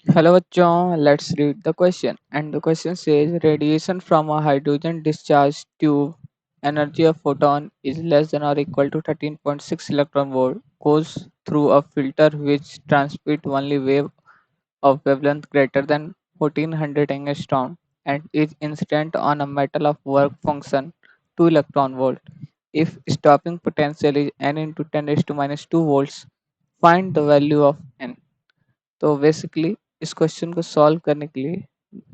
Hello बच्चों, let's read the question. And the question says radiation from a hydrogen discharge tube energy of photon is less than or equal to 13.6 electron volt goes through a filter which transmits only wave of wavelength greater than 1400 angstrom and is incident on a metal of work function 2 electron volt. If stopping potential is n into 10 raised to minus 2 volts, find the value of n. तो basically इस question को solve करने के लिए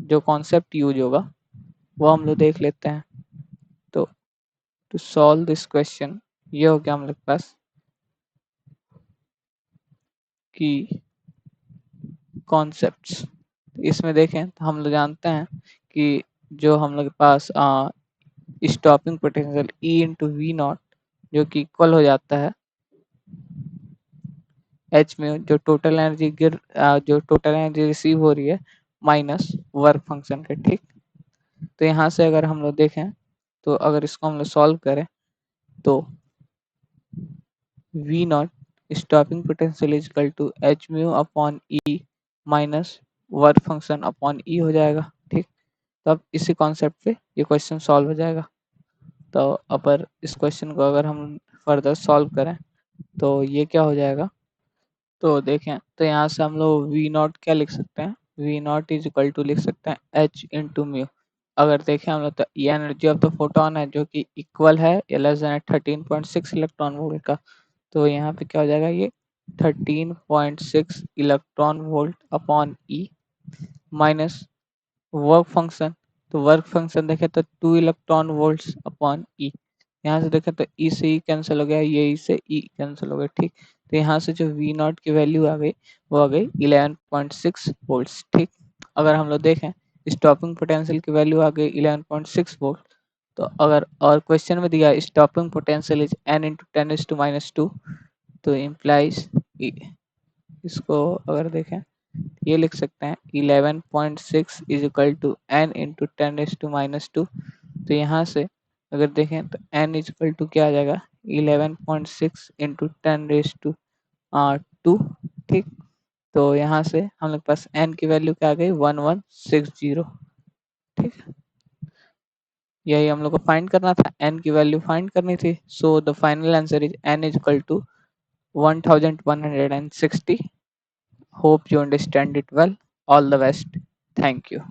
जो concept use होगा वो हम लोग देख लेते हैं। तो टू सॉल्व दिस क्वेश्चन ये हो गया हम लोग के पास कि कॉन्सेप्ट्स इसमें देखें तो हम लोग जानते हैं कि जो हम लोग के पास stopping potential E into V naught जो कि इक्वल हो जाता है एच में जो टोटल एनर्जी रिसीव हो रही है माइनस वर्क फंक्शन के। ठीक, तो यहाँ से अगर हम लोग देखें तो अगर इसको हम लोग सॉल्व करें तो V naught stopping potential is equal to H mu upon E minus work function upon E हो जाएगा। ठीक, तो अब इसी कॉन्सेप्ट पे ये क्वेश्चन सॉल्व हो जाएगा। तो अपर इस क्वेश्चन को अगर हम फर्दर सॉल्व करें तो ये क्या हो जाएगा, तो देखें तो यहाँ से हम लोग वी नॉट क्या लिख सकते हैं, v naught is equal to लिख सकते हैं एच इंटू म्यू। अगर देखें हम लोग तो ये एनर्जी ऑफ द फोटोन है जो कि इक्वल है लेस देन 13.6 इलेक्ट्रॉन वोल्ट का। तो यहाँ पे क्या हो जाएगा, ये 13.6 electron volt upon E minus work function. तो वर्क फंक्शन देखें तो 2 इलेक्ट्रॉन वोल्ट्स अपॉन ई। यहाँ से देखें तो ई से ई कैंसिल हो गया, ये ई से ई कैंसिल हो गया। ठीक, तो यहाँ से जो वी नॉट की वैल्यू आ गई वो आ गई 11.6 वोल्ट्स। ठीक, अगर हम लोग देखें स्टॉपिंग पोटेंशियल की वैल्यू आ गई 11.6 वोल्ट। तो अगर और क्वेश्चन में दिया stopping potential is n into 10⁻², तो इम्प्लाइज इसको अगर देखें ये लिख सकते हैं 11.6 is equal to n into 10⁻²। तो यहाँ से अगर देखें तो n इज इक्वल टू क्या आ जाएगा 11.6 इंटू 10⁻²। ठीक, तो यहाँ से हम लोग पास n की वैल्यू क्या आ गई 1160। ठीक, यही हम लोग को फाइंड करना था, n की वैल्यू फाइंड करनी थी। So the final answer is n is equal to 1160। Hope you understand it well. All the best. Thank you.